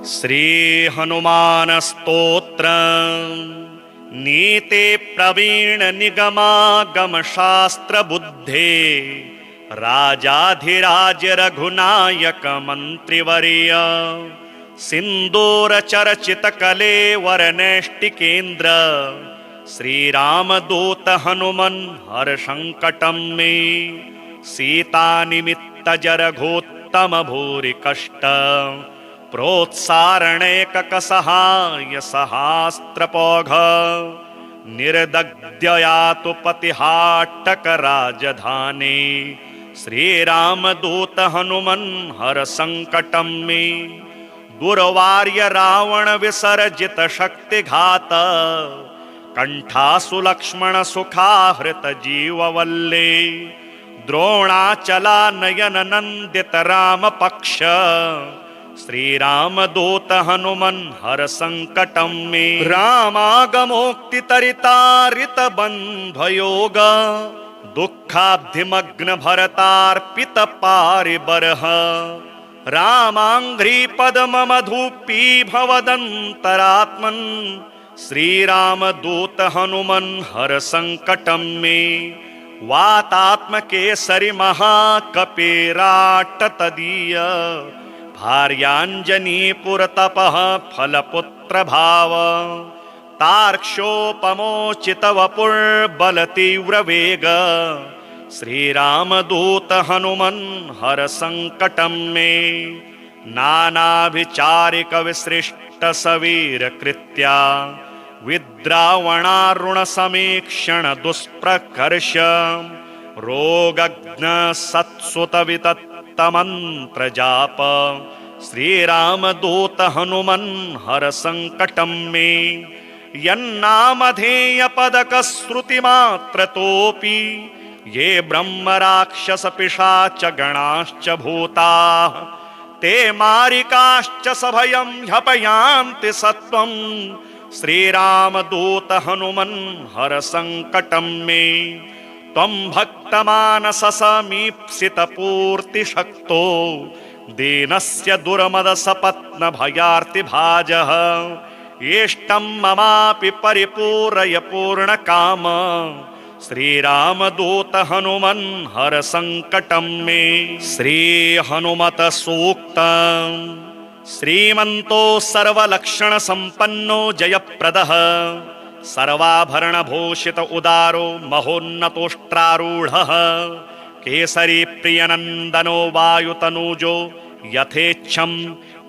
श्री हनुमान स्तोत्र नीते प्रवीण निगमागम शास्त्र बुद्धे राजाधिराज रघुनायक मंत्रिवर्य सिंदूर चर्चित कलेवर नैष्टिकेन्द्र श्री रामदूत हनुमन हर संकटम में सीता निमित्त जरघोत्तम भूरि कष्ट प्रोत्सारणैकक सहाय सहास्त्रपौघ निर्दग्ध्ययातु पतिहाटक राजधानी श्री रामदूत हनुमन हर संकटम में दुर्वार्य रावण विसर्जित शक्तिघात कंठासु लक्ष्मण सुखाहृत जीववल्ले द्रोणाचला नयन नंदित राम पक्ष श्री रामदूत हनुमन हर संकटम में रामागमोक्ति तरितारित बंधयोग दुःखाब्धिमग्न भरतार्पित पारिबरह रामांघ्रि पद्म मधुपी भवदंतरात्मन श्री रामदूत हनुमन हर संकटम में वातात्म केसरी महाकपिराट तदीय भार्यांजनी पुरतपः फलपुत्र भाव तार्क्ष्योपमोचित वपुर्बल तीव्र वेग श्री रामदूत हनुमन हर संकटम में नानाभिचारिक विसृष्ट सवीर कृत्या विद्रावणारुण समीक्षण दुष्प्रकर्ष रोगग्न सत्सुत वितत्तमंत्र जाप श्री रामदूत हनुमन हर संकटम में यन्नामधेय पदक श्रुति मात्र तोपि ये ब्रह्म राक्षस पिशाच गणाश्च भूता ते मारिकाश्च सभयं ह्यपयान्ति सत्वं श्री रामदूत हनुमन हर संकटम में त्वं भक्तमानस समीप्सित पूर्ति शक्तो दीनस्य दुर्मद सपत्न भयार्ति भाजः येष्टं ममापि परिपूरय पूर्ण काम श्री रामदूत हनुमन हर संकटम में श्री हनुमत सूक्त श्रीमंतो सर्वलक्षण संपन्नो जयप्रदः सर्वाभरण भूषित उदारो महोन्नतोष्ट्रारूढ़ः केसरी प्रियनंदनो वायुतनूजो यथेच्छं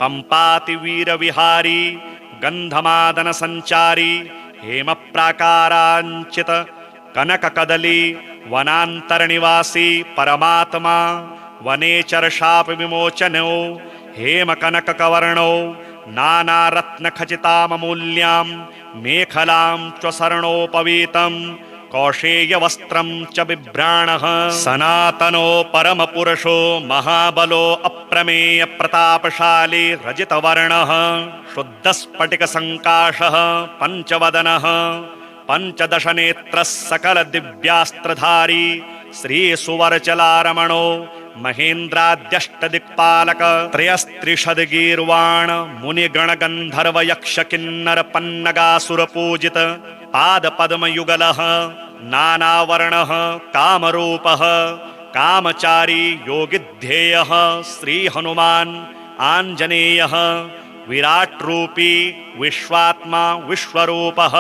पंपाति वीर विहारी गंधमादन संचारी हेम प्राकारांचित कनक कदली वनांतर निवासी परमात्मा वनेचर शाप विमोचनो हेम कनक कवर्णो नाना रत्न खचितामूल्यां मेखलां च शरणोपवीतं कौशेय वस्त्रं च बिभ्राणः सनातनो परम पुरुषो महाबलो अप्रमेय प्रतापशाली रजित वर्णः शुद्ध स्फटिक संकाशः पंचवदनः पंचदश नेत्रः सकल दिव्यास्त्रधारी श्री सुवरचलारमणो महेन्द्राद्यष्ट दिक्पालक त्रयस्त्रिशद गीर्वाण मुनिगण गंधर्व यक्ष किन्नर पन्नगासुर पूजित पाद पद्म युगलः नानावर्णः कामरूपः कामचारी योगिध्येयः श्री हनुमान आंजनेयः विराट रूपी विश्वात्मा विश्वरूपः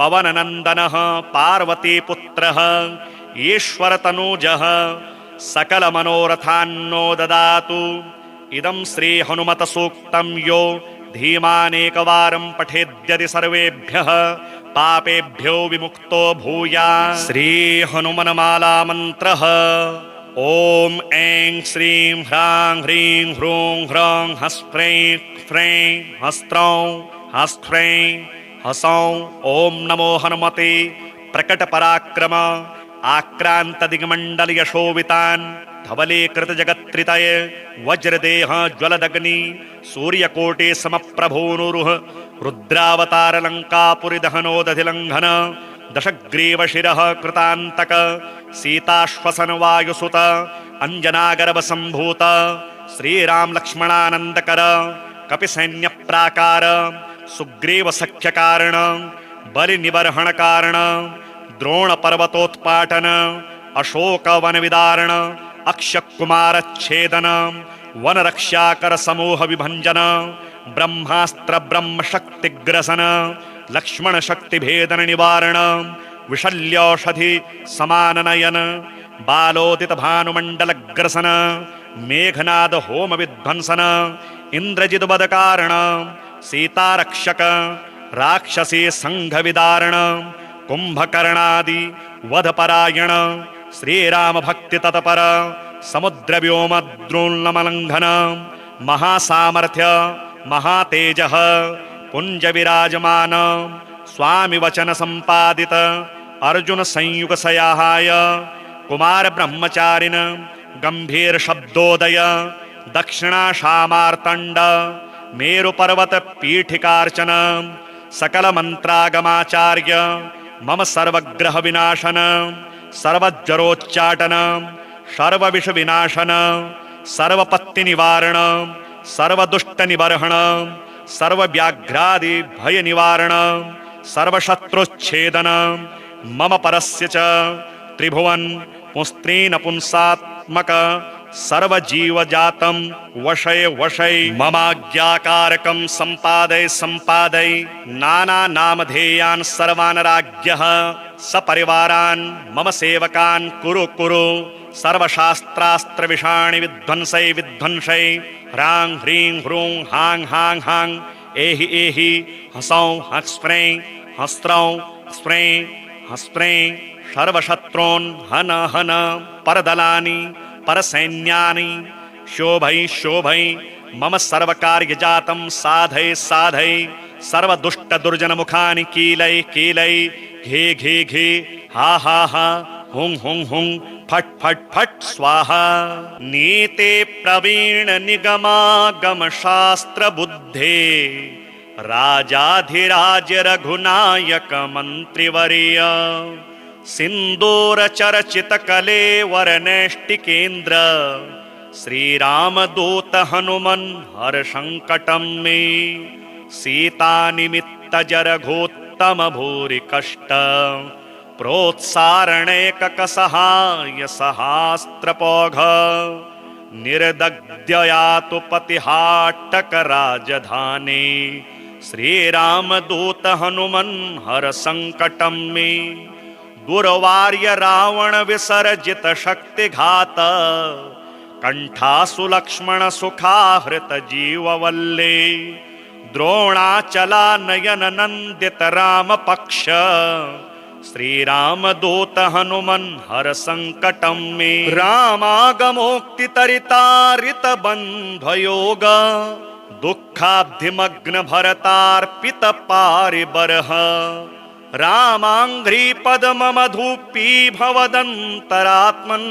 पवननंदनः पार्वती पुत्रः ईश्वर तनूजः सकल मनोरथान्नो ददातु इदं श्री हनुमत सूक्तं यो धीमानेकवारं पठेद्यदि सर्वेभ्यः पापेभ्यो विमुक्तो भूयात् श्री हनुमन माला मंत्रः ओम ऐं श्रीं ह्रां ह्रीं ह्रूं ह्रौं हस्फ्रैं फ्रैं हस्त्रौं हस्फ्रैं हसौं ओम नमो हनुमते प्रकट पराक्रम आक्रांत दिग्मंडल यशोवितान धवले कृत जगत्रितय वज्रदेह ज्वलदग्नि सूर्यकोटि समप्रभोनुरुह रुद्रावतार लंकापुरी दहनोदधिलंघन दशग्रीव शिरः कृतांतक सीताश्वसन वायुसुत अंजनागर्भ संभूत श्रीराम लक्ष्मणानंदकर कपि सैन्य प्राकार सुग्रीव सख्य कारण बलि निबर्हण कारण द्रोण पर्वतोत्पाटन अशोक वन विदारण अक्षकुमार छेदन वन रक्षाकर समूह विभंजन ब्रह्मास्त्र ब्रह्म शक्ति ग्रसन लक्ष्मण शक्ति भेदन निवारण विशल्यौषधि समान नयन बालोदित भानुमंडल ग्रसन मेघनाद होम विध्वंसन इंद्रजिद वद कारण सीता रक्षक राक्षसी संघ विदारण कुंभकर्णादि वध परायण श्रीराम भक्ति तत्पर समुद्र व्योम द्रोणमलंघन महासामर्थ्य महातेज पुंज विराजमान स्वामी वचन संपादित अर्जुन संयुग सयाहाय कुमार ब्रह्मचारिन गंभीर शब्दोदय दक्षिणाशामार्तंड मेरु पर्वत पीठिकार्चन सकल मंत्रागमाचार्य मम सर्वग्रह विनाशन सर्वज्वरोच्चाटन सर्वविष विनाशन सर्वपत्ति निवारण सर्वदुष्ट निबर्हण सर्वव्याघ्रादि भय निवारण सर्वशत्रुच्छेदन मम परस्य च त्रिभुवन पुस्त्रीन पुंसात्मक सर्वजीव जातम वशय वशय ममाज्ञाकारकं संपादय संपादय नाना नामधेयान् सर्वान् राज्ञः सपरिवारान् मम सेवकान् कुरु कुरु सर्वशास्त्रास्त्र विषाणि विध्वंसै विध्वंसै ह्रां ह्रीं ह्रूं हां हां हां एहि एहि हसौं हस्प्रे हस्त्रौं स्प्रे हस्प्रे सर्वशत्रून् हन हन परदलानि परसैन्यानि शोभै शोभै मम सर्वकार्य जातं साधै साधै सर्वदुष्ट दुर्जन मुखानि कीलै कीलै घे घे घे हा हा हा हुं हुं हुं फट फट फट स्वाहा नीते प्रवीण निगमागम शास्त्र बुद्धे राजाधिराज रघुनायक मंत्रिवर्य सिंदूर चर्चित कलेवर नैष्टिकेन्द्र श्रीरामदूत हनुमन हर संकटम मे सीता निमित्त जरघोत्तम भूरि कष्ट प्रोत्सारणैकक सहाय सहास्त्रपौघ निर्दग्ध्ययातु पतिहाटक राजधानी श्रीरामदूत हनुमन हर संकटम मे दुर्वार्य रावण विसर्जित शक्तिघात कंठासु लक्ष्मण सुखाहृत जीववल्ले द्रोणाचला नयन नंदित राम पक्ष श्रीरामदूत हनुमन हर संकटम मे रामागमोक्ति तरितारित बंधयोग दुःखाब्धिमग्न भरतार्पित पारिबरः रामांघ्रि पद्म मधुपी भवदंतरात्मन्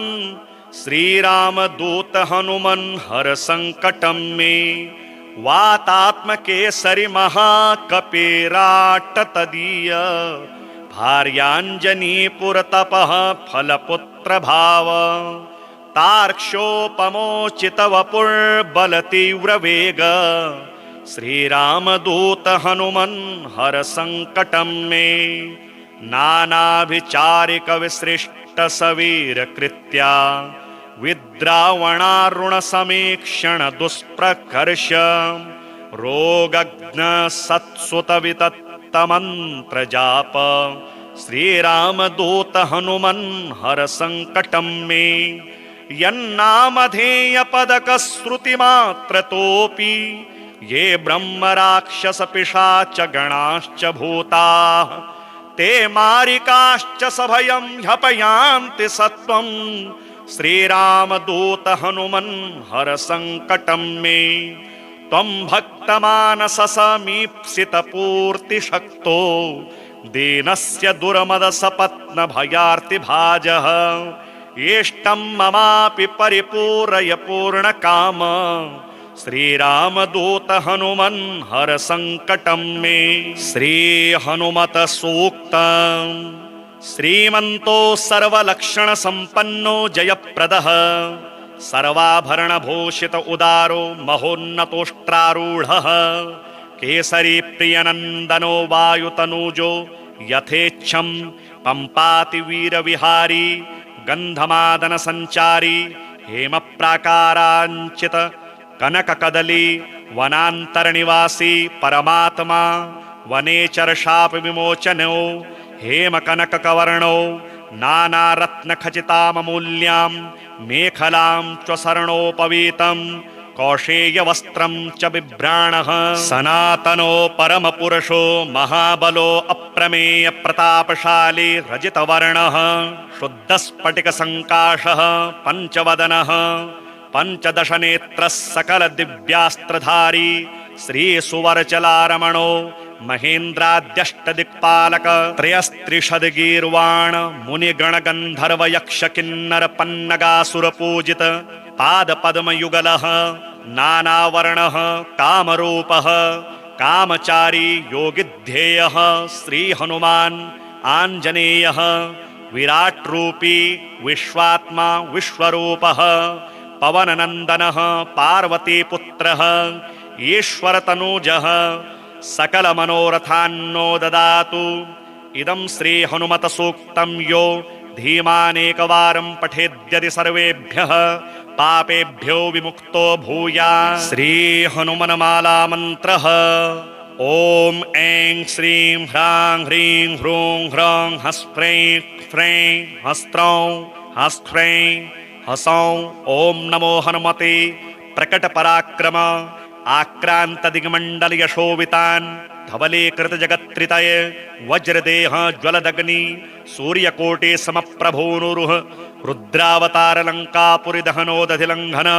श्रीरामदूत हनुमन हर संकटम मे वातात्मकेसरि महाकपिराट तदीय भार्यांजनी पुरतपः फलपुत्र भाव तार्क्ष्योपमोचित वपुर्बल तीव्र वेग श्रीरामदूत हनुमन हर संकटम मे नानाभिचारिक विसृष्ट सवीर कृत्या विद्रावणारुण समीक्षण दुष्प्रकर्ष रोगग्न सत्सुत वितत्त मंत्र जाप श्रीरामदूत हनुमन हर संकटम मे यन्नामधेय पदक श्रुति मात्रतोपि ये ब्रह्म राक्षस पिशाच गणाश्च भूताः ते मारिकाश्च सभयं ह्यपयान्ति सत्वं श्रीरामदूत हनुमन् हर संकटं मे त्वं भक्तमानस समीप्सित पूर्ति शक्तो दीनस्य दुर्मद सपत्न भयार्ति भाजः येष्टं ममापि परिपूरय पूर्ण काम श्रीरामदूत हनुमन् हर संकटं मे श्री हनुमत सूक्त श्रीमन्तो सर्वलक्षण संपन्नो जयप्रदः सर्वाभरणभूषित उदारो महोन्नतोष्ट्रारूढः केसरी प्रियनन्दनो वायुतनूजो यथेच्छं पम्पाति वीरविहारी गन्धमादन संचारी हेमप्राकाराञ्चित कनककदली वनान्तरनिवासी परमात्मा वनेचर शाप विमोचनो हेमकनककवर्णो नानारत्नखचिताममूल्यां मेखलां च शरणोपवीतं कौशेयवस्त्रं च बिभ्राणः सनातनो परमपुरुषो महाबलो अप्रमेय प्रतापशाली रजितवर्णः शुद्धस्फटिकसङ्काशः पञ्चवदनः पञ्चदशनेत्रः सकलदिव्यास्त्रधारी श्रीसुवरचलारमणो महेन्द्राद्यष्टदिक्पालक त्रयस्त्रिशद्गीर्वाण मुनिगणगन्धर्व यक्ष किन्नर पन्नगासुरपूजित पादपद्मयुगलः नानावर्णः कामरूपः कामचारी योगिध्येयः श्रीहनुमान् आञ्जनेयः विराट्रूपी विश्वात्मा विश्वरूपः पवननन्दनः पार्वतीपुत्रः ईश्वरतनूजः सकलमनोरथान्नो ददातु। इदं श्रीहनुमतसूक्तं यो धीमानेकवारं पठेद्यदि सर्वेभ्यः पापेभ्यो विमुक्तो भूयात्। श्रीहनुमन्माला मन्त्रः ॐ ऐं श्रीं ह्रां ह्रीं ह्रूं ह्रौं हस्फ्रैं फ्रैं हस्त्रौं हस्फ्रैं हसौं ॐ नमो हनुमते प्रकटपराक्रम आक्रांत दिग्मंडल यशोवितान धवलीकृत जगत्त्रितय वज्रदेह ज्वलदग्नि सूर्यकोटि समप्रभोनुरुह रुद्रावतार लंकापुरी दहनोदधिलंघन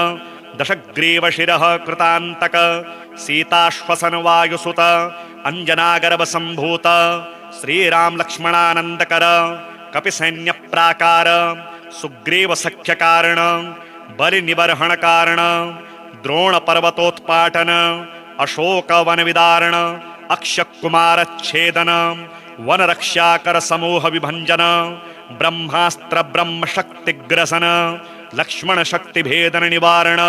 दशग्रीव शिरः कृतांतक सीताश्वसन वायुसुत अंजनागर्भ संभूत श्रीराम लक्ष्मणानंदकर कपिसैन्य प्राकार सुग्रीव सख्य कारण बलि निबर्हण कारण द्रोण पर्वतोत्पाटन अशोक वन विदारण अक्षकुमार छेदन वन रक्षाकर समूह विभंजन ब्रह्मास्त्र ब्रह्म शक्ति ग्रसन लक्ष्मण शक्ति भेदन निवारण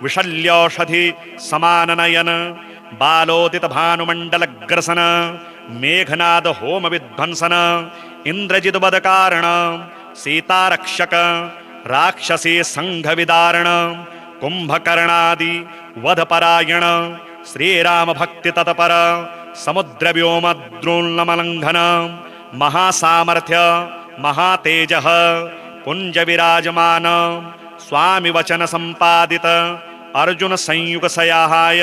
विशल्यौषधि समान नयन बालोदित भानुमंडल ग्रसन मेघनाद होम विध्वंसन इंद्रजित बद कारण सीतारक्षक राक्षसी संघ विदारण कुंभकर्णादि वधपरायण श्रीराम भक्ति तत्पर समुद्र व्योम द्रोणमलंघन महासामर्थ्य महातेज पुंज विराजमान स्वामी वचन संपादित अर्जुन संयुग सयाहाय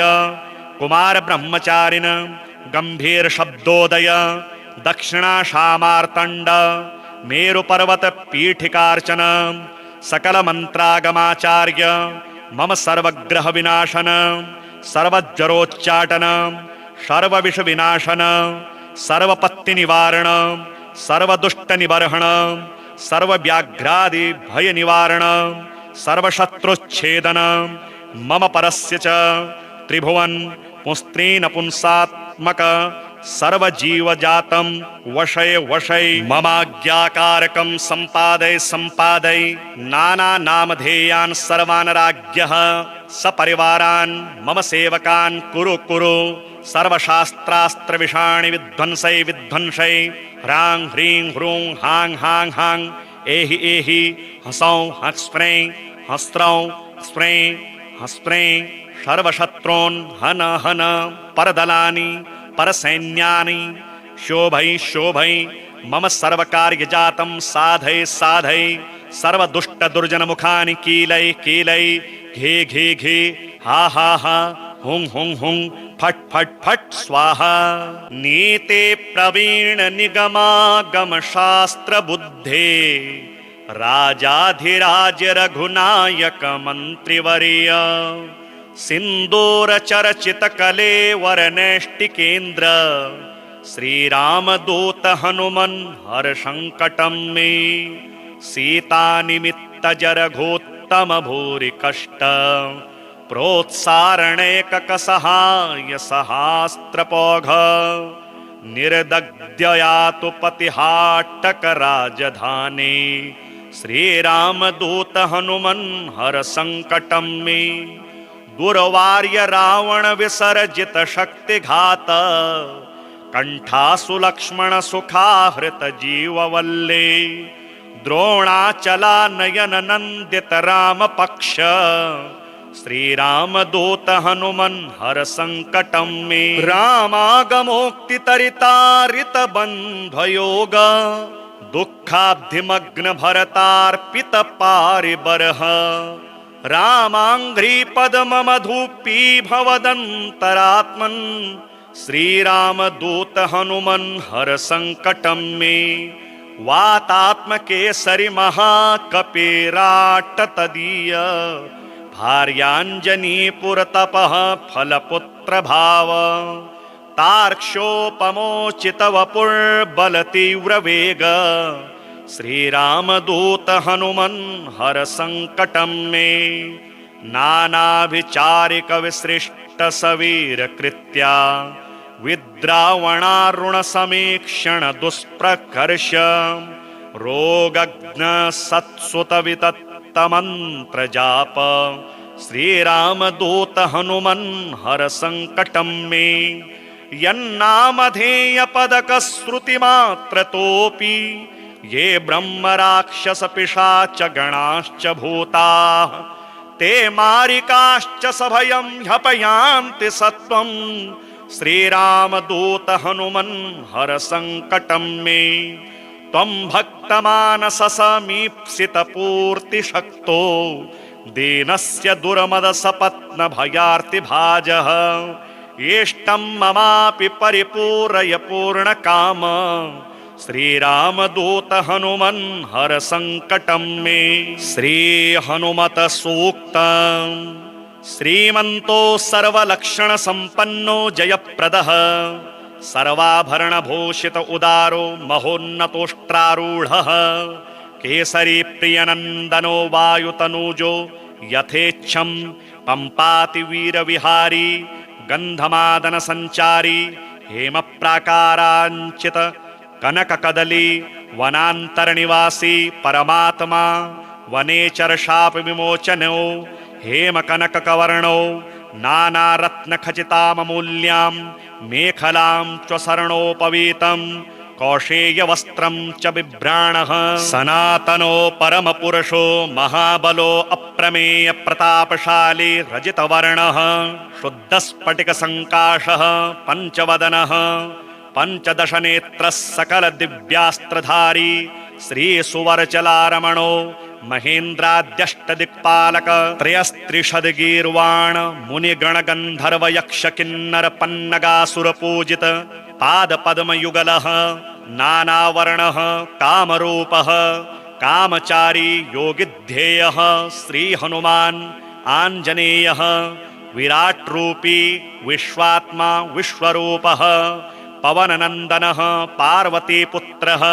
कुमार ब्रह्मचारिण गंभीर शब्दोदय दक्षिणाशामार्तंड मेरु पर्वत पीठिकार्चन सकल मंत्रागमाचार्य मम सर्वग्रह विनाशन सर्वज्वरोच्चाटन सर्वविष विनाशन सर्वपत्ति निवारण सर्वदुष्ट निबर्हण सर्वव्याघ्रादि भय निवारण सर्वशत्रुच्छेदन मम परस्य च त्रिभुवन पुस्त्रीन पुंसात्मक सर्वजीव जातं वशय वशय ममाज्ञाकारकं संपादय संपादय नाना नामधेयान् सर्वान् राज्ञः सपरिवारान् मम सेवकान् कुरु कुरु सर्वशास्त्रास्त्र विषाणि विध्वंसय विध्वंसय ह्रां ह्रीं ह्रूं हां हां हां एहि एहि हसौं हस्फ्रैं हस्त्रौं स्फ्रैं हस्फ्रैं सर्वशत्रून् हन हन परदलानि परसैन्यानि शोभै शोभै मम सर्वकार्यजातं साधय साधय सर्वदुष्ट दुर्जन मुखानि कीलय कीलय घे घे घे हा हा हा हुं हुं हुं फट फट फट स्वाहा। नीते प्रवीण निगमागम शास्त्र बुद्धे राजाधिराज रघुनायक मंत्रिवर्य सिंदूर चर्चित कलेवर नैष्टिकेन्द्र श्रीरामदूत हनुमन् हर संकटं मे सीता निमित्त जरघोत्तम भूरि कष्ट प्रोत्सारणैकक सहाय सहास्त्रपौघ निर्दग्ध्य यातु पतिहाटक राजधानी श्री राम दूत हनुमन हर संकटम मे दुर्वार्य रावण विसर्जित शक्ति घात कंठासु लक्ष्मण सुखाहृत जीव वल्ले द्रोणाचला नयन नंदित राम पक्ष श्री राम दूत हनुमन हर संकटम मे रामागमोक्ति तरितारित बंधयोग दुःखाब्धिमग्न भरतार्पित पारिबरः रामांघ्रि पद्म मधुपी भवदंतरात्मन् श्रीराम दूत हनुमन हर संकटम मे वातात्म केसरी महाकपिराट तदीय भार्यांजनी पुरतपः फलपुत्र भाव तार्क्ष्योपमोचित वपुर्बल तीव्र वेग श्रीराम दूत हनुमन हर संकटम मे नानाभिचारिक विसृष्ट सवीर कृत्या विद्रावणारुण समीक्षण दुष्प्रकर्ष रोगग्न सत्सुत वितत्त मंत्र जाप श्रीराम दूत हनुमन हर संकटम मे यन्नामधेय पदक श्रुति मात्र तोपि ये ब्रह्म राक्षस पिशाच गणाश्च भूता ते मारिकाश्च सभयं ह्यपयान्ति सत्वं श्रीराम दूत हनुमन हर संकटम मे त्वं भक्तमानस समीप्सित पूर्ति शक्तो दीनस्य दुर्मद सपत्न भयार्ति भाजः येष्टं ममापि परिपूरय पूर्ण काम श्रीराम दूत हनुमन हर संकटम मे श्री हनुमत सूक्त श्रीमंतो सर्वलक्षण संपन्नो जयप्रदः सर्वाभरण भूषित उदारो महोन्नतोष्ट्रारूढ़ः केसरी प्रियनंदनो वायुतनूजो यथेच्छं पंपाति वीर विहारी गंधमादन संचारी हेम प्राकारांचित कनक कदली वनांतर निवासी परमात्मा वनेचर शाप विमोचनो हेम कनक कवर्णो नाना रत्न खचितामूल्यां मेखलां च शरणोपवीतं कौशेय वस्त्रं च बिभ्राणः सनातनो परम पुरुषो महाबलो अप्रमेय प्रतापशाली रजित वर्णः शुद्ध स्फटिक संकाशः पंचवदनः पंचदश नेत्रः सकल दिव्यास्त्रधारी श्री सुवरचलारमणो महेन्द्राद्यष्ट दिक्पालक त्रयस्त्रिशद गीर्वाण मुनिगण गंधर्व यक्ष किन्नर पन्नगासुर पूजित पाद पद्म युगलः नानावर्णः कामरूपः कामचारी योगिध्येयः श्री हनुमान् आञ्जनेयः विराट रूपी विश्वात्मा विश्वरूपः पवननन्दनः पार्वतीपुत्रः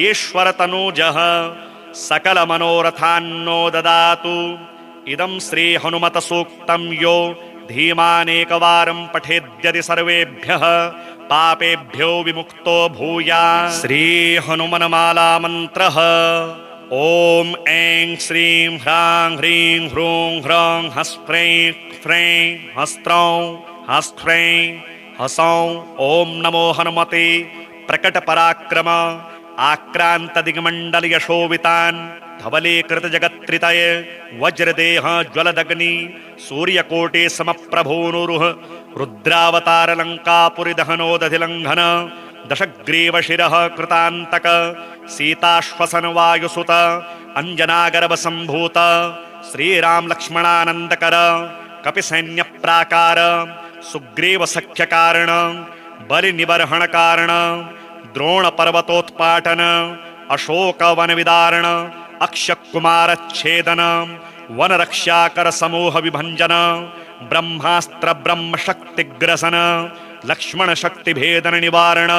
ईश्वरतनूजः सकल मनोरथान्नो ददातु इदं श्री हनुमत सूक्तं यो धीमानेकवारं पठेद्यदि सर्वेभ्यः पापेभ्यो विमुक्तो भूयात् श्री हनुमन माला मंत्रः ओम ऐं श्रीं ह्रां ह्रीं ह्रूं ह्रौं हस्फ्रैं फ्रैं हस्त्रौं हस्फ्रैं हसौं ओम नमो हनुमते प्रकट पराक्रम आक्रांत दिग्मंडल यशोवितान धवलीकृत जगत्रितय वज्रदेह ज्वलदग्नि सूर्यकोटि समप्रभूनुरुह रुद्रावतार लंकापुरी दहनोदधिलंघन दशग्रीव शिरः कृतांतक सीताश्वसन वायुसुत अंजनागर्भ संभूत श्रीराम लक्ष्मणानंदकर कपिसैन्य प्राकार सुग्रीव सख्य कारण बलि निबर्हण कारण द्रोण पर्वतोत्पाटन अशोक वन विदारण अक्षकुमार छेदन वन रक्षाकर समूह विभंजन ब्रह्मास्त्र ब्रह्म शक्ति ग्रसन लक्ष्मण शक्ति भेदन निवारण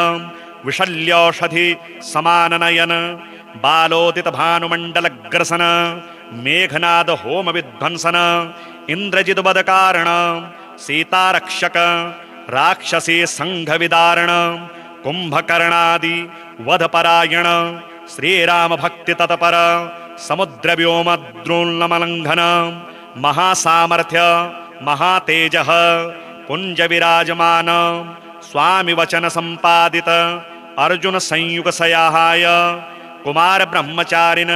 विशल्यौषधि समान नयन बालोदित भानुमंडल ग्रसन मेघनाद होम विध्वंसन इंद्रजिद बद कारण सीतारक्षक राक्षसी संघ विदारण कुंभकर्णादि वधपरायण श्रीराम भक्ति तत्पर समुद्र व्योम द्रोणमलंघन महासामर्थ्य महातेजः पुंज विराजमान स्वामी वचन संपादित अर्जुन संयुग सयाहाय कुमार ब्रह्मचारिण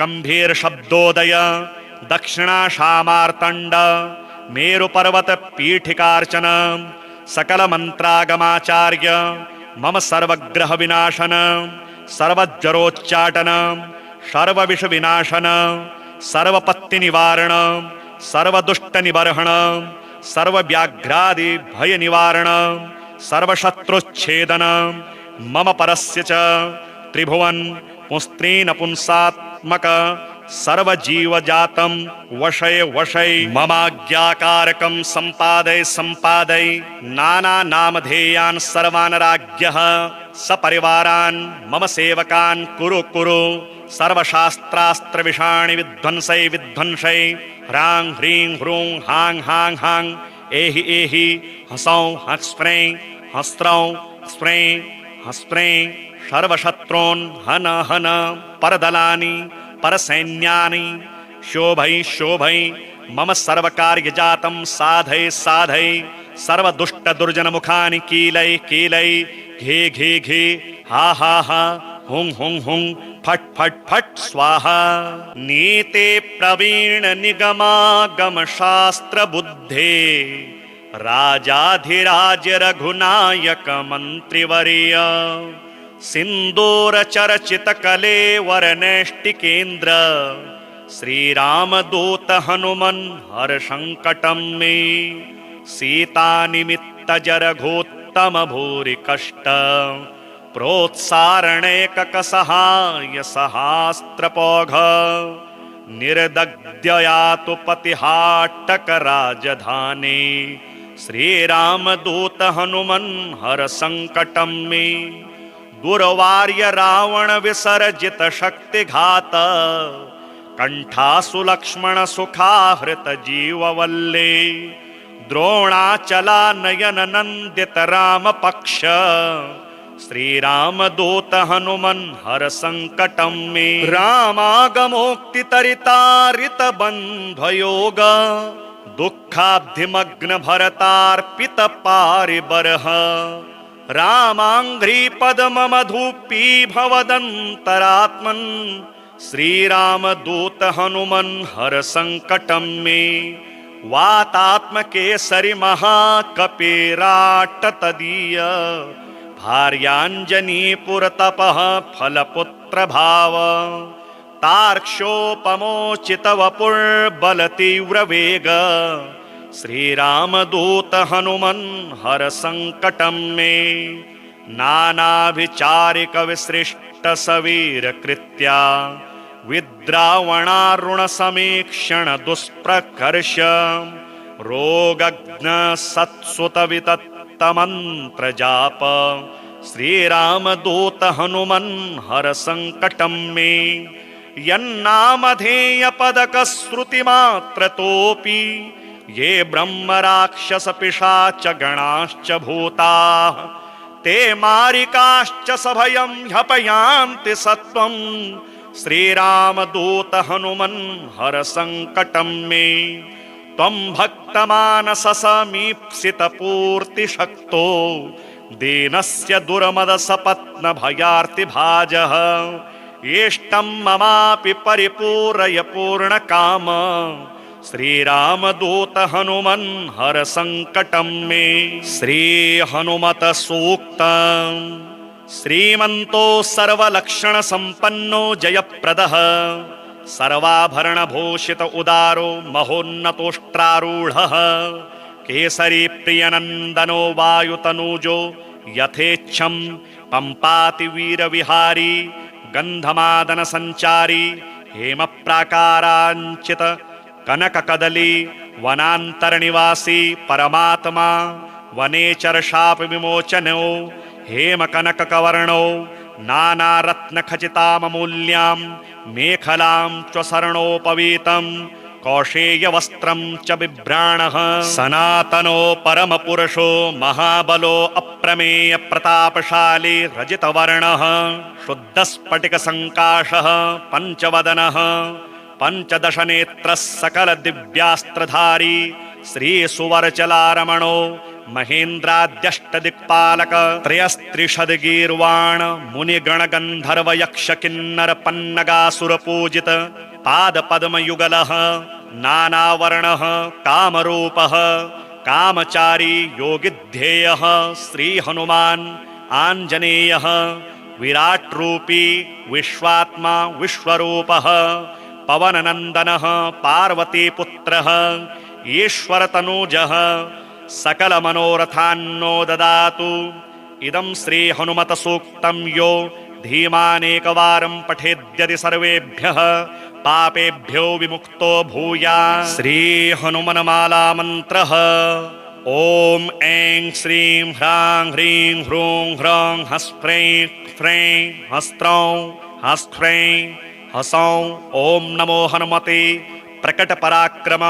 गंभीर शब्दोदय दक्षिणाशामार्तंड मेरु पर्वत पीठिकार्चन सकल मंत्रागमाचार्य मम सर्वग्रह विनाशन सर्वज्वरोच्चाटन सर्वविष विनाशन सर्वपत्ति निवारण सर्वदुष्ट निबर्हण सर्वव्याघ्रादि भय निवारण सर्वशत्रुच्छेदन मम परस्य च त्रिभुवन पुंस्त्रीन पुंसात्मक सर्वजीवजातं वशय वशय ममाज्ञाकारकं संपादय संपादय नाना नामधेयान् सर्वान् राज्ञः सपरिवारान् मम सेवकान् कुरु कुरु सर्वशास्त्रास्त्र विषाणि विध्वंसय विध्वंसय ह्रां ह्रीं ह्रूं हां हां हां एहि एहि हसौं हस्फ्रें हस्त्रौं स्फ्रें हस्फ्रें सर्वशत्रून् हन हन परदलानि परसैन्यानि शोभै शोभै मम सर्वकार्यजातं साधय साधय सर्वदुष्ट दुर्जन मुखानि कीलै कीलै घे घे घे हा हा हा हुं हुं हुं फट फट फट स्वाहा नीते प्रवीण निगमागम शास्त्र बुद्धे राजाधिराज रघुनायक मंत्रिवर्य सिंदूर चर्चित कलेवर नैष्टिकेन्द्र श्रीरामदूत हनुमन हर संकटं मे सीता निमित्त जरघोत्तम भूरि कष्ट प्रोत्सारणैकक सहाय सहास्त्रपौघ निर्दग्धयातु पतिहाटक राजधानी श्रीरामदूत हनुमन हर संकटं मे दुर्वार्य रावण विसर्जित शक्तिघात कंठासु लक्ष्मण सुखाहृत जीववल्ले द्रोणाचला नयन नंदित राम पक्ष श्रीरामदूत हनुमन हर संकटं मे रामागमोक्ति तरितारित बंधयोग दुःखाब्धिमग्न भरतार्पित पारिबरः रामांघ्रि पद्म मधुपी भवदंतरात्मन श्रीरामदूत हनुमन हर संकटं मे वातात्म केसरी महाकपिराट तदीय भार्यांजनी पुरतपः फलपुत्र भाव तार्क्ष्योपमोचित वपुर्बल तीव्र वेग श्रीरामदूत हनुमन हर संकटं मे नानाभिचारिक विसृष्ट सवीर कृत्या विद्रावणारुण समीक्षण दुष्प्रकर्ष रोगग्न सत्सुत वितत्त मंत्र जाप श्रीरामदूत हनुमन हर संकटं मे यन्नामधेय पदक श्रुति मात्र तोपि ये ब्रह्म राक्षस पिशाच गणाश्च भूताः ते मारिकाश्च सभयं ह्यपयान्ति सत्वं श्रीरामदूत हनुमन हर संकटं मे त्वं भक्तमानस समीप्सित पूर्ति शक्तो दीनस्य दुर्मद सपत्न भयार्ति भाजः येष्टं ममापि परिपूरय पूर्ण काम श्रीरामदूत हनुमन हर संकटं मे श्री हनुमत सूक्त श्रीमंतो सर्वलक्षण संपन्नो जयप्रदः सर्वाभरण भूषित उदारो महोन्नतोष्ट्रारूढ़ः केसरी प्रियनंदनो वायुतनूजो यथेच्छं पंपाति वीर विहारी गंधमादन संचारी हेम प्राकारांचित कनक कदली वनांतर निवासी परमात्मा वनेचर शाप विमोचनो हेम कनक कवर्णो नाना रत्न खचितामूल्यां मेखलां च शरणोपवीतं कौशेयवस्त्रं च बिभ्राणः सनातनो परमपुरुषो महाबलो अप्रमेय प्रतापशाली रजितवर्णः शुद्धस्फटिकसङ्काशः पञ्चवदनः पञ्चदशनेत्रः सकलदिव्यास्त्रधारी श्रीसुवरचलारमणो महेन्द्राद्यष्टदिक्पालक त्रयस्त्रिशद्गीर्वाण मुनिगणगन्धर्वयक्षकिन्नरपन्नगासुरपूजित पादपद्मयुगलः नानावर्णः कामरूपः कामचारी योगिध्येयः श्रीहनुमान् आञ्जनेयः विराट्रूपी विश्वात्मा विश्वरूपः पवननन्दनः पार्वतीपुत्रः ईश्वरतनूजः सकलमनोरथान्नो ददातु। इदं श्रीहनुमतसूक्तं यो धीमानेकवारं पठेद्यदि सर्वेभ्यः पापेभ्यो विमुक्तो भूयात्। श्रीहनुमन्माला मन्त्रः ॐ ऐं श्रीं ह्रां ह्रीं ह्रूं ह्रौं हस्फ्रैं फ्रैं हस्त्रौं हस्फ्रैं हसौं ॐ नमो हनुमते प्रकटपराक्रम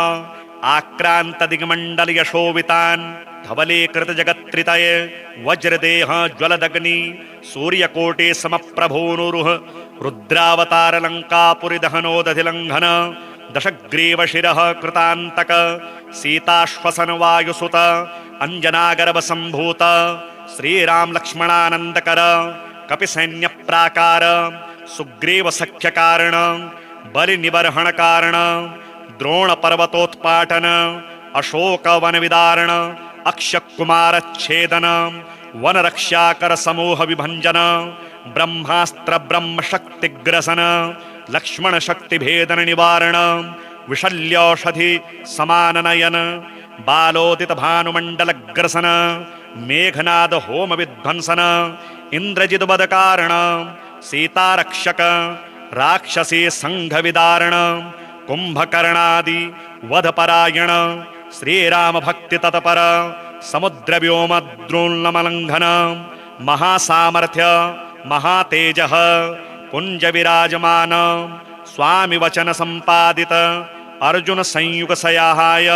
आक्रान्तदिग्मण्डलयशोभितान् धवलीकृतजगत्त्रितये वज्रदेह ज्वलदग्नि सूर्यकोटि समप्रभोनुरुह रुद्रावतारलङ्कापुरिदहनोदधिलङ्घन दशग्रीवशिरः कृतान्तक सीताश्वसनवायुसुत अञ्जनागर्भसम्भूत श्रीरामलक्ष्मणानन्दकर कपिसैन्यप्राकार सुग्रीवसख्यकारण बलिनिबर्हणकारण द्रोणपर्वतोत्पाटन अशोकवनविदारण अक्षकुमारच्छेदन वनरक्षाकर समूह विभञ्जन ब्रह्मास्त्र ब्रह्मशक्तिग्रसन लक्ष्मणशक्तिभेदन निवारण विशल्यौषधि समाननयन बालोदित भानुमण्डलग्रसन मेघनाद होम विध्वंसन इन्द्रजिद्वदकारण सीतारक्षक राक्षसी संघविदारण कुंभकर्णादि वधपरायण श्रीराम भक्ति तत्पर समुद्रव्योम द्रोणमलंघन महासामर्थ्य महातेजः पुंज विराजमान स्वामी वचन संपादित अर्जुन संयुग सयाहाय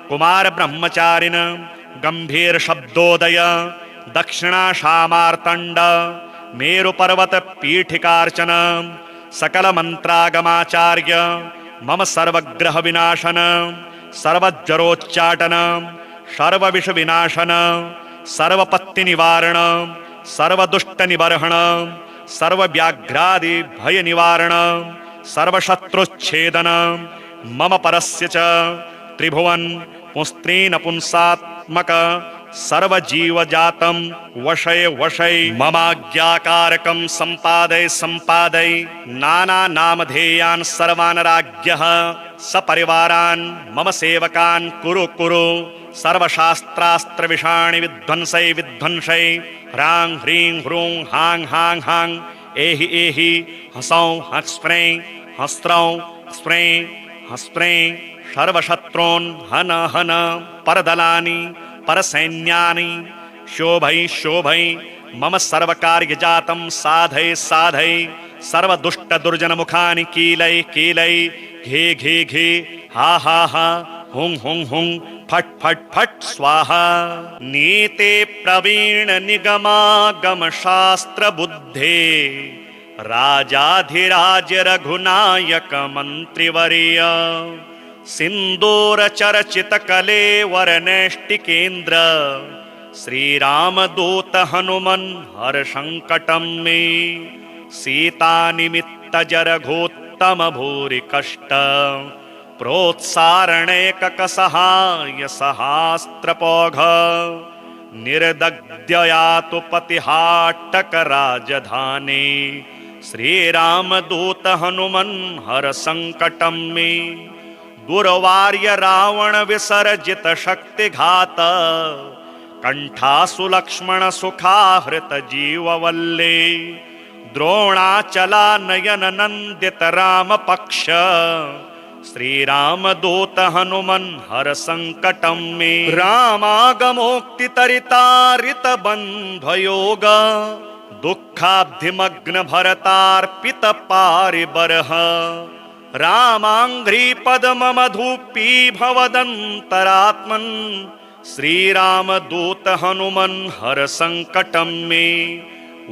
कुमार ब्रह्मचारिण गंभीर शब्दोदय दक्षिणाशामार्तंड मेरु पर्वत पीठिकार्चन सकल मंत्रागमाचार्य मम सर्वग्रह विनाशन सर्वज्वरोच्चाटन सर्वविष विनाशन सर्वपत्ति निवारण सर्वदुष्ट निबर्हण सर्वव्याघ्रादि भय निवारण सर्वशत्रुच्छेदन मम परस्य च त्रिभुवन पुस्त्रीन पुंसात्मक सर्वजीवजातं वशय वशय ममाज्ञाकारकं सम्पादय सम्पादय नाना नामधेयान् सर्वान् राज्ञः सपरिवारान् मम सेवकान् कुरु कुरु सर्वशास्त्रास्त्र विषाणि विध्वंसय विध्वंसय ह्रां ह्रीं ह्रूं हां हां हां एहि एहि हसौं हस्फ्रैं हस्त्रौं स्फ्रैं हस्फ्रैं सर्वशत्रून् हन हन परदलानि परसैन्यानि शोभै शोभै मम सर्वकार्यजातं साधय साधय सर्वदुष्ट दुर्जन मुखानि कीलै कीलै घे घे घे हा हा हा हुं हुं हुं फट् फट् फट् स्वाहा। नीते प्रवीण निगमागम शास्त्र बुद्धे राजाधिराज रघुनायक मंत्रिवर्य सिंदूर चर्चित कलेवर नैष्टिकेन्द्र श्रीरामदूत हनुमन हर संकटं मे सीता निमित्त जरघोत्तम भूरि कष्ट प्रोत्सारणैकक सहाय सहास्त्रपौघ निर्दग्ध्ययातु पतिहाटक राजधानी श्रीरामदूत हनुमन हर संकटं मे गुरुवार्य रावण विसर्जित शक्तिघात कंठासु लक्ष्मण सुखाहृत जीववल्ले द्रोणाचला नयन नंदित राम पक्ष श्रीरामदूत हनुमन हर संकटं मे रामागमोक्ति तरितारित बंधयोग दुःखाब्धिमग्न भरतार्पित पारिबरः रामाङ्घ्रिपद्ममधुपीभवदन्तरात्मन् श्रीरामदूत हनुमन् हर सङ्कटं मे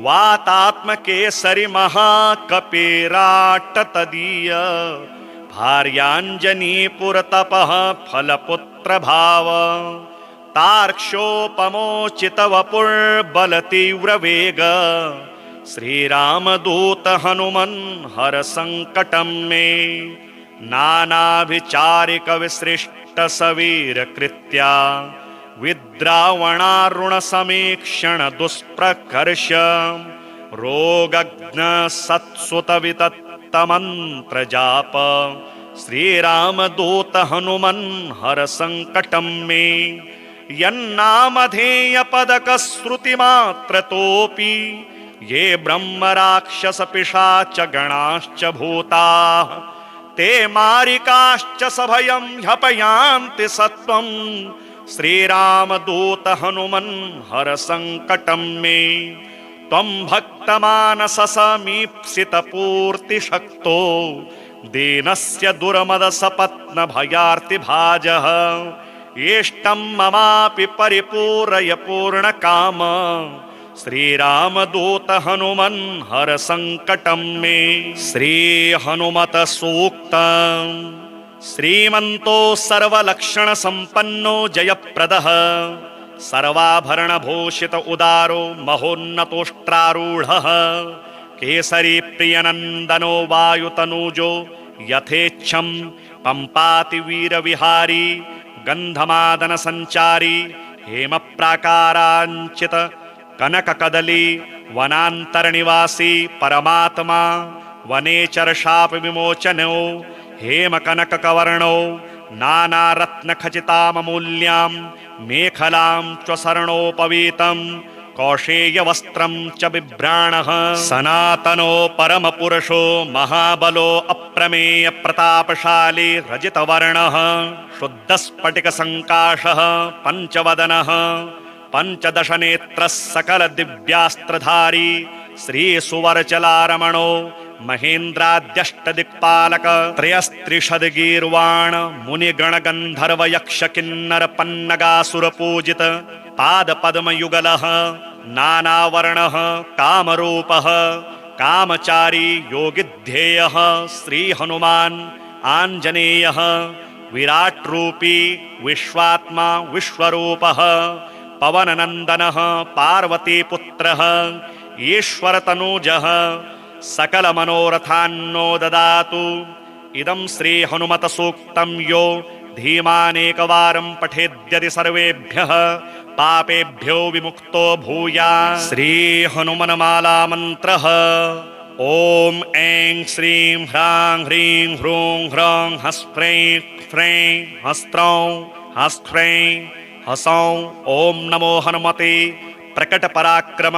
वातात्मकेसरि महाकपिराट्टतदीय भार्याञ्जनीपुरतपः फलपुत्रभाव तार्क्ष्योपमोचितवपुर्बलतीव्रवेग श्रीरामदूत हनुमन् हर सङ्कटं मे नानाभिचारिकविसृष्टसवीरकृत्या विद्रावणारुणसमीक्षण दुष्प्रकर्ष रोगग्नसत्सुतवितत्तमन्त्रजाप श्रीरामदूत हनुमन् हर सङ्कटं मे यन्नामधेयपदकश्रुतिमात्रतोऽपि ये ब्रह्मराक्षसपिशाचगणाश्च भूताः ते मारिकाश्च सभयं ह्यपयान्ति सत्वं श्रीरामदूत हनुमन् हर सङ्कटं मे त्वं भक्तमानससमीप्सितपूर्तिशक्तो दीनस्य दुर्मदसपत्नभयार्तिभाजः येष्टं ममापि परिपूरय पूर्णकाम श्रीरामदूत हनुमन् हर सङ्कटं मे श्रीहनुमत सूक्तम् श्रीमन्तो सर्वलक्षणसम्पन्नो जयप्रदः सर्वाभरणभूषित उदारो महोन्नतोष्ट्रारूढः केसरी प्रियनन्दनो वायुतनूजो यथेच्छं पम्पाति वीरविहारी गन्धमादनसञ्चारी हेमप्राकाराञ्चित कनककदली वनान्तरनिवासी परमात्मा वनेचरशापविमोचनो हेमकनककवर्णो नानारत्नखचिताममूल्यां मेखलां च कौशेयवस्त्रं च बिभ्राणः सनातनो परमपुरुषो महाबलो अप्रमेय प्रतापशाली रजितवर्णः शुद्धस्फटिकसङ्काशः पञ्चवदनः पञ्चदशनेत्रः सकलदिव्यास्त्रधारी श्रीसुवरचलारमणो महेन्द्राद्यष्टदिक्पालक त्रयस्त्रिशद्गीर्वाण मुनिगणगन्धर्वयक्षकिन्नरपन्नगासुरपूजित पादपद्मयुगलः नानावर्णः कामरूपः कामचारी योगिध्येयः श्रीहनुमान् आञ्जनेयः विराट्रूपी विश्वात्मा विश्वरूपः पवननन्दनः पार्वतीपुत्रः ईश्वरतनूजः सकलमनोरथान्नो ददातु इदं श्रीहनुमतसूक्तं यो धीमानेकवारं पठेद्यति सर्वेभ्यः पापेभ्यो विमुक्तो भूयात् श्रीहनुमन्माला मन्त्रः ॐ ऐं श्रीं ह्रां ह्रीं ह्रूं ह्रौं हस्फ्रैं फ्रैं हस्त्रौं हस्फ्रैं हसौं ॐ नमो हनुमते प्रकटपराक्रम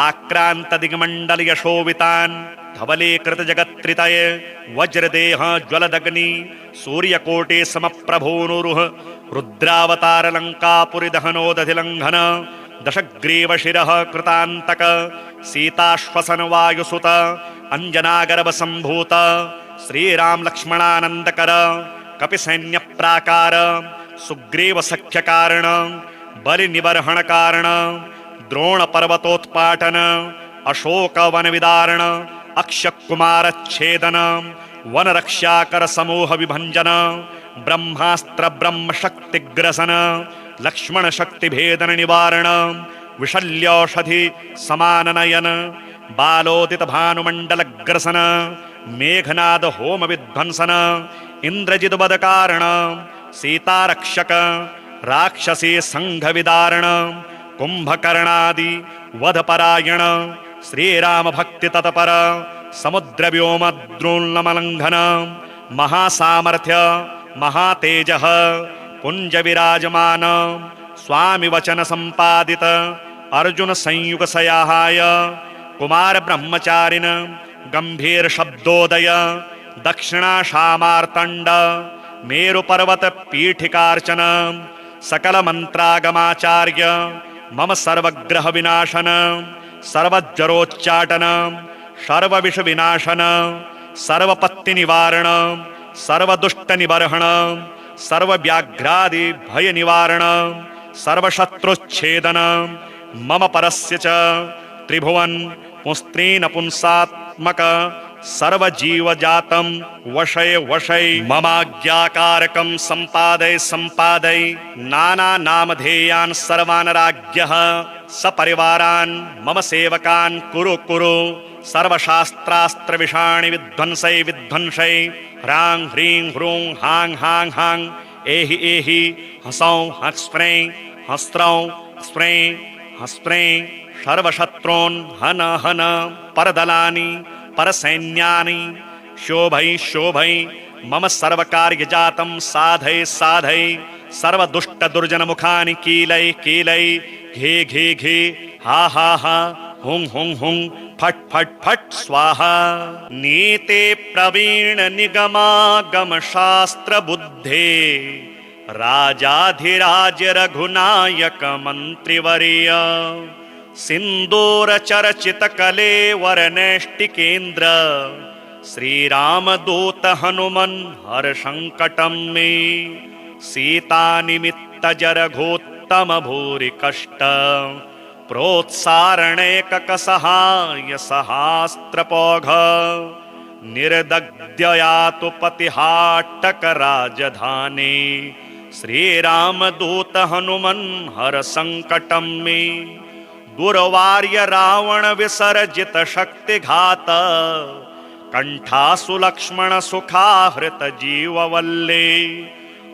आक्रान्तदिग्मण्डलयशोभितान् धवलीकृतजगत्त्रितये वज्रदेह ज्वलदग्नि सूर्यकोटि समप्रभोनुरुह रुद्रावतारलङ्कापुरिदहनोदधिलङ्घन दशग्रीवशिरः कृतान्तक सीताश्वसनवायुसुत अञ्जनागर्भसम्भूत श्रीरामलक्ष्मणानन्दकर कपिसैन्यप्राकार सुग्रीवसख्यकारण बलिनिबर्हणकारण द्रोणपर्वतोत्पाटन अशोकवनविदारण अक्षकुमारच्छेदन वनरक्षाकर समूह विभञ्जन ब्रह्मास्त्र ब्रह्मशक्तिग्रसन लक्ष्मणशक्तिभेदन निवारण विशल्यौषधि समाननयन बालोदित भानुमण्डलग्रसन मेघनाद होम विध्वंसन इंद्रजित बदकारण सीतारक्षक राक्षसी संघविदारण कुंभकर्णादि वधपरायण श्रीराम भक्ति तत्पर समुद्र व्योम द्रोणमलंघन महासामर्थ्य महातेजः पुंज विराजमान स्वामी वचन संपादित अर्जुन संयुग सयाहाय कुमार ब्रह्मचारिण गंभीर शब्दोदय दक्षिणाशामार्तंड मेरु पर्वत पीठिकार्चन सकल मंत्रागमाचार्य मम सर्वग्रह विनाशन सर्वज्वरोच्चाटन सर्वविष विनाशन सर्वपत्ति निवारण, सर्वदुष्ट निबर्हण, सर्वव्याघ्रादि भय निवारण, सर्वशत्रुच्छेदन, मम परस्य च त्रिभुवन पुंस्त्रीन पुंसात्मक सर्वजीवजातं वशय वशय ममाज्ञाकारकं सम्पादय सम्पादय नाना नामधेयान् सर्वान् राज्ञः सपरिवारान् मम सेवकान् कुरु कुरु सर्वशास्त्रास्त्र विषाणि विध्वंसय विध्वंसय ह्रां ह्रीं ह्रूं हां हां हां एहि एहि हसौं हस्प्रे हस्त्रौं स्प्रे हस्प्रे सर्वशत्रून् हन हन परदलानि परसैन्यानि शोभै शोभै मम सर्वकार्यजातं साधय साधय सर्वदुष्ट दुर्जन मुखानि कीलय कीलय घे घे घे हा हा हा हुं हुं हुं फट फट फट स्वाहा नीते प्रवीण निगमागम शास्त्र बुद्धे राजाधिराज रघुनायक मंत्रिवर्य सिंदूर चर्चित कलेवर नैष्टिकेन्द्र श्रीरामदूत हनुमन् हर संकटं मे सीता निमित्त जरघोत्तम भूरि कष्ट प्रोत्सारणैकक सहाय सहास्त्रपौघ निर्दग्धयातु पतिहाटक राजधानी श्रीरामदूत हनुमन् हर संकटं मे दुर्वार्य रावण विसर्जित शक्तिघात कंठासु लक्ष्मण सुखाहृत जीववल्ले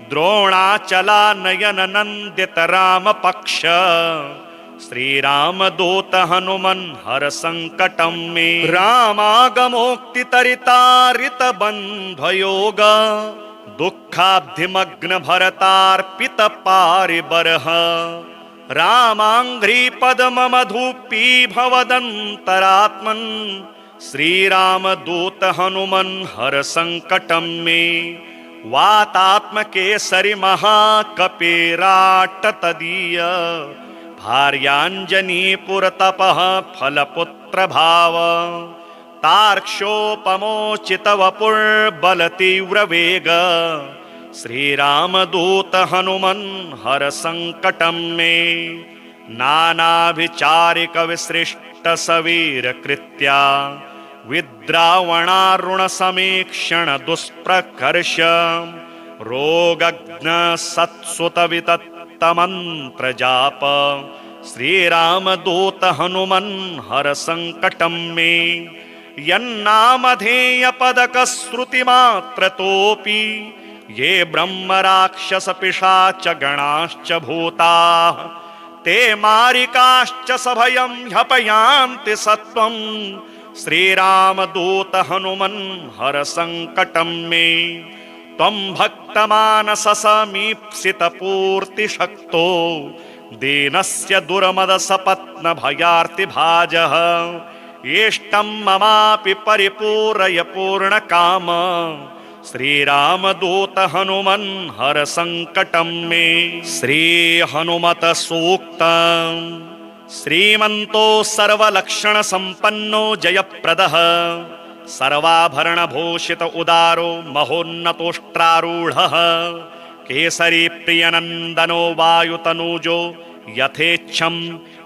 द्रोणाचला नयन नंदित राम पक्ष श्रीरामदूत हनुमन् हर संकटं मे रामागमोक्तितरितारित बन्धयोग दुःखाब्धिमग्न भरतार्पित पारिबरः रामाङ्घ्रि पद्ममधुपी भवदन्तरात्मन् श्रीरामदूत हनुमन् हर संकटं मे वातात्मकेसरि महाकपिराट तदीय भार्याञ्जनी पुरतपः फलपुत्र भाव तार्क्ष्योपमोचित वपुर्बलतीव्र वेग श्रीरामदूत हनुमन् हर संकटं मे नानाभिचारिक विसृष्ट सवीर कृत्या विद्रावणारुण समीक्षण दुष्प्रकर्ष रोगग्न सत्सुत वितत्त मंत्र जाप श्रीरामदूत हनुमन् हर संकटं मे यन्नामधेय पदक श्रुति मात्रतोऽपि ये ब्रह्म राक्षस पिशाच गणाश्च भूताः ते मारिकाश्च सभयं ह्यपयान्ति सत्वं श्रीरामदूत हनुमन् हर संकटं मे त्वं भक्तमानस समीप्सित पूर्ति शक्तो दीनस्य दुर्मद सपत्न भयार्ति भाजः येष्टं ममापि परिपूरय पूर्णकाम श्रीरामदूत हनुमन् हर संकटं मे श्री हनुमत सूक्त श्रीमन्तो सर्वलक्षण संपन्नो जयप्रदः सर्वाभरण भूषित उदारो महोन्नतोष्ट्रारूढः केसरी प्रियनन्दनो वायुतनूजो यथेच्छं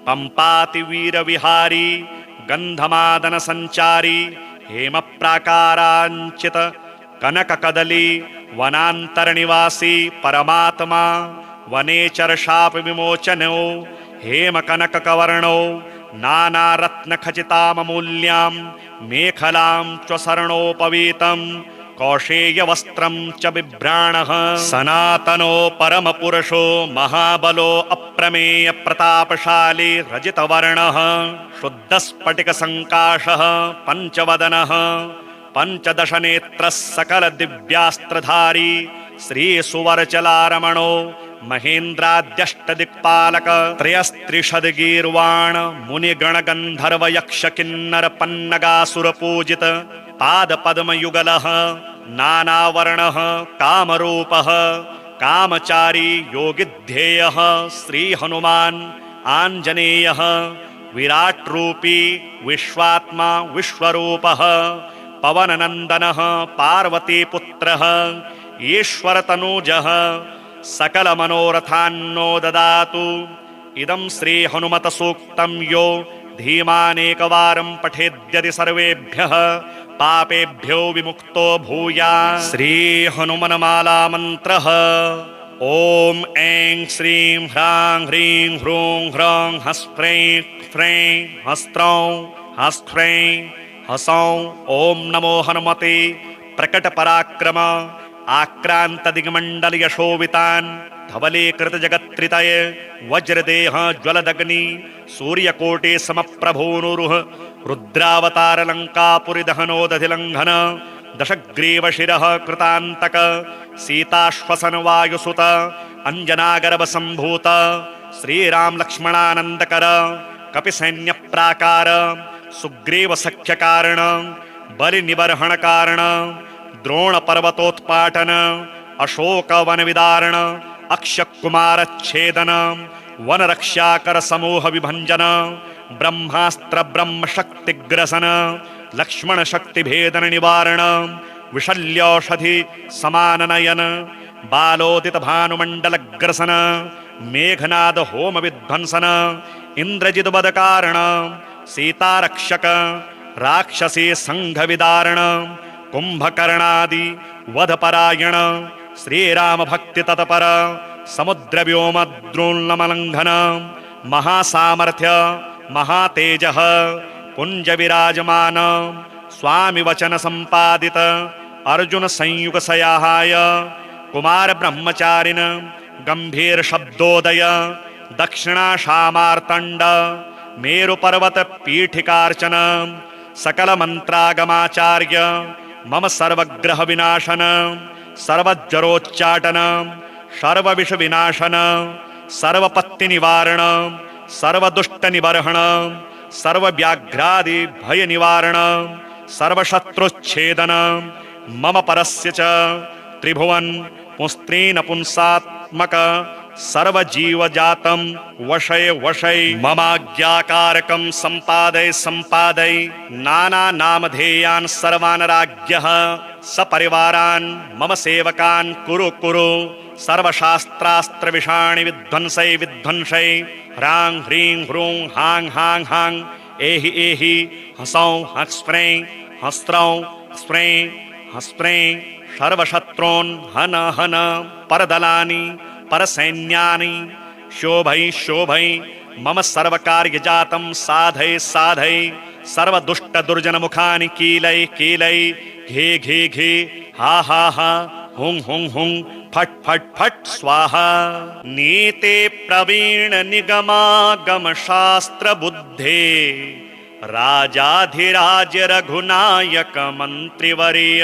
पंपाति वीरविहारी गन्धमादन संचारी हेम प्राकाराञ्चित कनक कदली वनांतर निवासी परमात्मा वनेचर शाप विमोचनो हेम कनक कवर्णो नाना रत्न खचितामूल्यां मेखलां च शरणोपवीतं कौशेय वस्त्रं च बिभ्राणः सनातनो परम पुरुषो महाबलो अप्रमेय प्रतापशाली रजित वर्णः शुद्ध स्फटिक संकाशः पंचवदनः पंचदश नेत्रः सकल दिव्यास्त्रधारी श्री सुवरचलारमणो महेन्द्राद्यष्ट दिक्पालक त्रयस्त्रिशद गीर्वाण मुनिगण गंधर्व यक्ष किन्नर पन्नगासुर पूजित पाद पद्म युगलः नानावर्णः कामरूपः कामचारी योगिध्येयः श्री हनुमान् आञ्जनेयः विराट रूपी विश्वात्मा विश्वरूपः पवननन्दनः पार्वतीपुत्रः ईश्वरतनूजः सकलमनोरथान्नो ददातु। इदं श्रीहनुमतसूक्तं यो धीमानेकवारं पठेद्यदि सर्वेभ्यः पापेभ्यो विमुक्तो भूयात्। श्रीहनुमन्माला मन्त्रः। ॐ ऐं श्रीं ह्रां ह्रीं ह्रूं ह्रौं हस्फ्रैं फ्रैं हस्त्रौं हस्फ्रैं हसौं। ॐ नमो हनुमते प्रकटपराक्रम आक्रांत दिग्मंडल यशोवितान् धवलीकृत जगत्त्रितय वज्रदेह ज्वलदग्नि सूर्यकोटि समप्रभोनुरुह रुद्रावतार लंकापुरी दहनोदधिलंघन दशग्रीव शिरः कृतांतक सीताश्वसन वायुसुत अंजनागर्भ संभूत श्रीराम लक्ष्मणानंदकर कपिसैन्य प्राकार सुग्रीव सख्य कारण बलि निबर्हण कारण द्रोण पर्वतोत्पाटन अशोक वन विदारण अक्षकुमार छेदन वन रक्षाकर समूह विभंजन ब्रह्मास्त्र ब्रह्म शक्तिग्रसन लक्ष्मण शक्ति भेदन निवारण विशल्यौषधि समान नयन बालोदित भानुमंडल ग्रसन मेघनाद होम विध्वंसन इंद्रजिद बद कारण सीतारक्षक राक्षसी संघ विदारण कुंभकर्णादि वधपरायण श्रीराम भक्ति तत्पर समुद्र व्योम द्रोणमलंघन महासामर्थ्य महातेजः पुंज विराजमान स्वामी वचन संपादित अर्जुन संयुग सयाहाय कुमार ब्रह्मचारिण गंभीर शब्दोदय दक्षिणाशामार्तंड मेरु पर्वत पीठिकार्चन सकल मंत्रागमाचार्य मम सर्वग्रह विनाशन सर्वज्वरोच्चाटन सर्वविष विनाशन सर्वपत्ति निवारण सर्वदुष्ट निबर्हण सर्वव्याघ्रादि भय निवारण सर्वशत्रुच्छेदन मम परस्य च त्रिभुवन पुंस्त्रीन पुंसात्मक सर्वजीवजातं वशय वशय ममाज्ञाकारकं संपादय संपादय नाना नामधेयान् सर्वान् राज्ञः सपरिवारान् मम सेवकान् कुरु कुरु सर्वशास्त्रास्त्र विषाणि विध्वंसय विध्वंसय ह्रां ह्रीं ह्रूं हां हां हां एहि एहि हसौं हस्फ्रैं हस्त्रौं स्फ्रैं हस्फ्रैं सर्वशत्रून् हन हन परदलानि परसैन्यानि शोभै शोभै मम सर्वकार्यजातं साधय साधय सर्वदुष्ट दुर्जन मुखानि कीलै कीलै घे घे घे हा हा हा हुं हुं हुं फट फट फट स्वाहा। नीते प्रवीण निगमागम शास्त्र बुद्धे राजाधिराज रघुनायक मंत्रिवर्य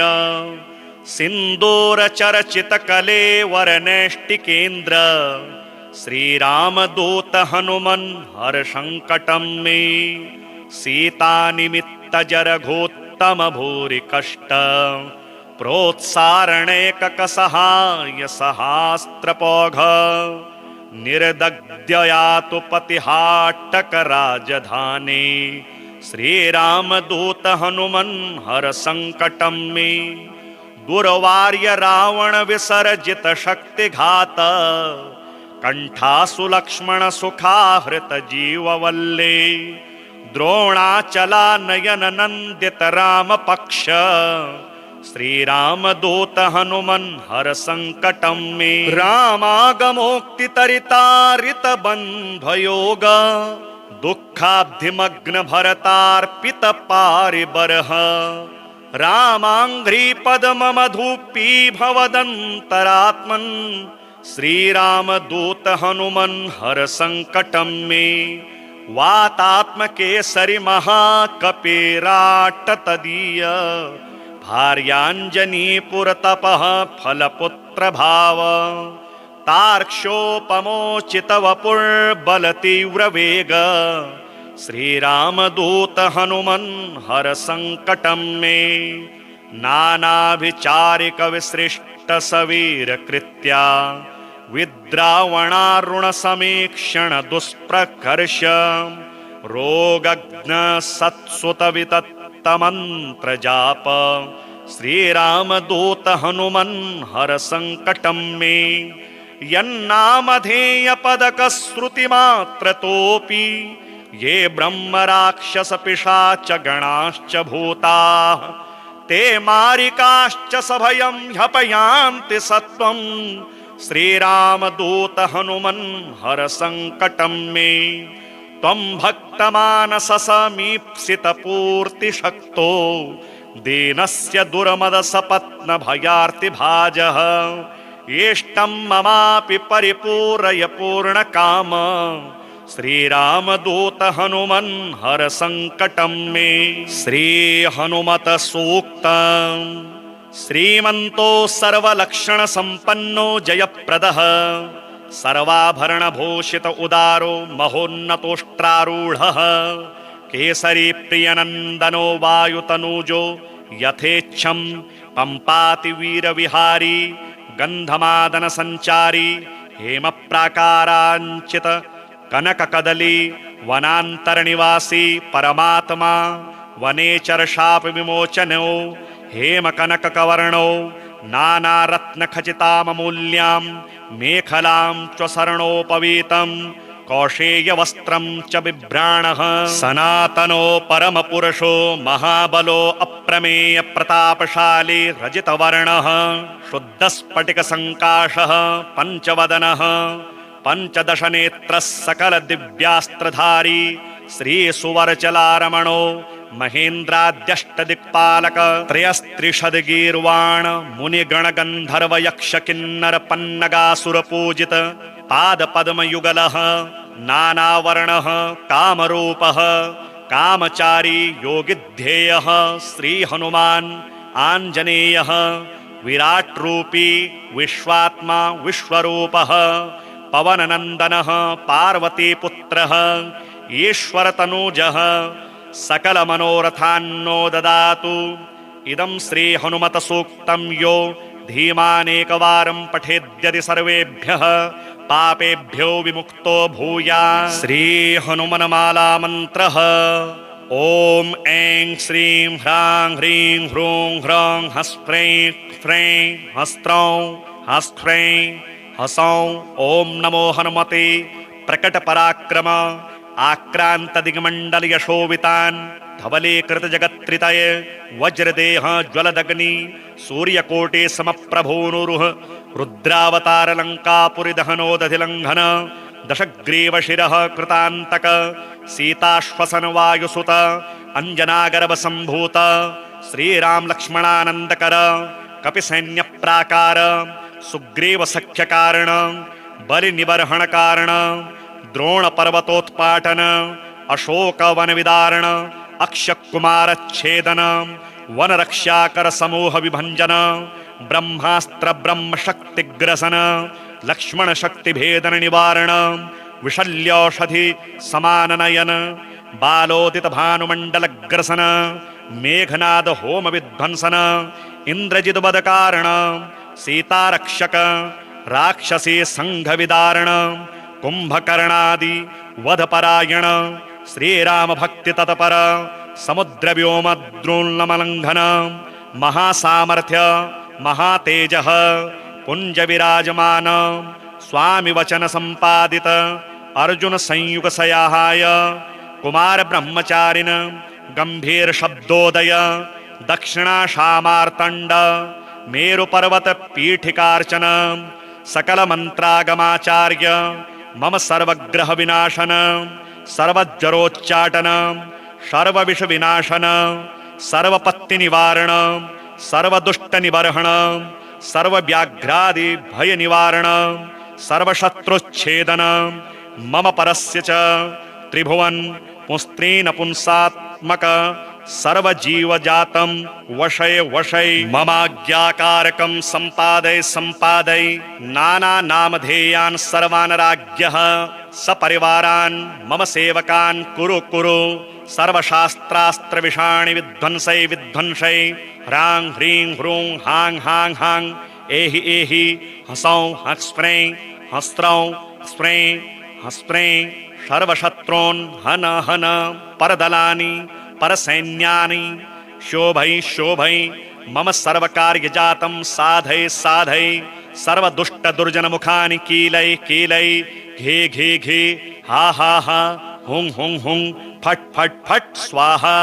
सिंदूर चर्चित कलेवर नैष्टिकेन्द्र श्रीराम दूत हनुमन हर संकटम मे सीता निमित्त जरघोत्तम भूरि कष्ट प्रोत्सारणैक सहाय सहास्त्रपौघ निर्दग्धयातु पतिहाटक राजधानी श्रीराम दूत हनुमन हर संकटम मे दुर्वार्य रावण विसर्जित शक्तिघात कंठासु लक्ष्मण सुखाहृत जीववल्ले द्रोणाचला नयन नंदित राम पक्ष श्रीराम दूत हनुमन हर संकटम मे रामागमोक्ति तरितारित बंधयोग दुःखाब्धिमग्न भरतार्पित पारिबरः रामांघ्रि पद्म मधुपी भवदंतरात्मन् श्रीराम दूत हनुमन हर संकटम मे वातात्मकेसरि महाकपिराट तदीय भार्यांजनी पुरतपः फलपुत्र भाव तार्क्ष्योपमोचित वपुर्बल तीव्र वेग श्रीराम दूत हनुमन हर संकटम मे नानाभिचारिक विसृष्ट सवीर कृत्या विद्रावणारुण समीक्षण दुष्प्रकर्ष रोगग्न सत्सुत वितत् सूक्तमंत्र जाप। श्री राम दूत हनुमन हर संकटम मे। यन्नामधेय पदक श्रुति मात्र तोपि ये ब्रह्म राक्षस पिशाच गणाश्च भूताः ते मारिकाश्च सभयं ह्यपयान्ति सत्वं। श्रीराम दूत हनुमन् हर संकटं मे। त्वं भक्तमानस समीप्सित पूर्ति शक्तो दीनस्य दुर्मद सपत्न भयार्ति भाजः। येष्टं ममापि परिपूरय पूर्ण काम। श्रीराम दूत हनुमन् हर संकटं मे। श्री हनुमत सूक्त। श्रीमन्तो सर्वलक्षण संपन्नो जयप्रदः सर्वाभरण भूषित उदारो महोन्नतोष्ट्रारूढः केसरी प्रियनन्दनो वायुतनूजो यथेच्छं पंपाति वीरविहारी गन्धमादन संचारी हेमप्राकाराञ्चित कनककदली वनांतर निवासी परमात्मा वनेचर शाप विमोचनो हेम कनक कवर्णो नानारत्न खचितामूल्यां मेखलां च शरणोपवीतं कौशेय वस्त्रं च बिभ्राणः सनातनो परम पुरुषो महाबलो अप्रमेय प्रतापशाली रजितवर्णः शुद्धस्फटिक संकाशः पंचवदनः पंचदश नेत्रः सकल दिव्यास्त्रधारी श्री सुवरचलारमणो महेन्द्राद्यष्टदिक्पालक त्रयस्त्रिशद्गीर्वाण मुनिगण गंधर्व यक्ष किन्नर पन्नगासुर पूजित पाद पद्म युगलः नानावर्णः कामरूपः कामचारी योगिध्येयः श्री हनुमान् आञ्जनेयः विराट रूपी विश्वात्मा विश्वरूपः पवननन्दनः पार्वती पुत्रः ईश्वर तनूजः सकल मनोरथान्नो ददातु। इदं श्री हनुमत सूक्तं यो धीमानेकवारं पठेद्यदि सर्वेभ्यः पापेभ्यो विमुक्तो भूयात्। श्री हनुमन्माला मंत्रः। ओम ऐं श्रीं ह्रां ह्रीं ह्रूं ह्रौं हस्फ्रैं फ्रैं हस्त्रौं हस्फ्रैं हसौं। ओम नमो हनुमते प्रकट पराक्रम आक्रांत दिग्मंडल यशोवितान धवलीकृत जगत्त्रितय वज्रदेह ज्वलदग्नि सूर्यकोटि समप्रभोनुरुह रुद्रावतार लंकापुरी दहनोदधिलंघन दशग्रीव शिरः कृतांतक सीताश्वसन वायुसुत अंजनागर्भ संभूत श्रीराम लक्ष्मणानंदकर कपिसैन्य प्राकार सुग्रीव सख्य कारण बलि निबर्हण कारण द्रोण पर्वतोत्पाटन अशोक वन विदारण अक्षय कुमार छेदन वन रक्षाकर समूह विभंजन ब्रह्मास्त्र ब्रह्म शक्ति ग्रसन लक्ष्मण शक्ति भेदन निवारण विशल्यौषधि समान नयन बालोदित भानुमंडल ग्रसन मेघनाद होम विध्वंसन इंद्रजित बद कारण सीता रक्षक राक्षसी संघ विदारण कुंभकर्णादि वधपरायण श्रीराम भक्ति तत्पर समुद्र व्योम द्रोणमलंघन महासामर्थ्य महातेज पुंज विराजमान स्वामी वचन संपादित अर्जुन संयुग सयाहाय कुमार ब्रह्मचारिण गंभीर शब्दोदय दक्षिणाशामार्तंड मेरु पर्वत पीठिकार्चन सकल मंत्रागमाचार्य मम सर्वग्रह विनाशन सर्वज्वरोच्चाटन सर्वविष विनाशन सर्वपत्ति निवारण सर्वदुष्ट निबर्हण सर्वव्याघ्रादि भय निवारण सर्वशत्रुच्छेदन मम परस्य च त्रिभुवन पुस्त्रीन पुंसात्मक सर्वजीव जातं वशय वशय ममाज्ञाकारकं संपादय संपादय नाना नामधेयान् सर्वान् राज्ञः सपरिवारान् मम सेवकान् कुरु कुरु सर्वशास्त्रास्त्र विषाणि विध्वंसय विध्वंसय ह्रां ह्रीं ह्रूं हां हां हां एहि एहि हसौं हस्फ्रैं हस्त्रौं स्फ्रैं हस्फ्रैं सर्वशत्रून् हन हन परदलानि परसैन्यानि शोभै शोभै मम सर्वकार्यजातं साधय साधय सर्वदुष्ट दुर्जन मुखानि कीलय कीलय घे घे घे हा हा हा हुं हुं हुं फट फट फट स्वाहा।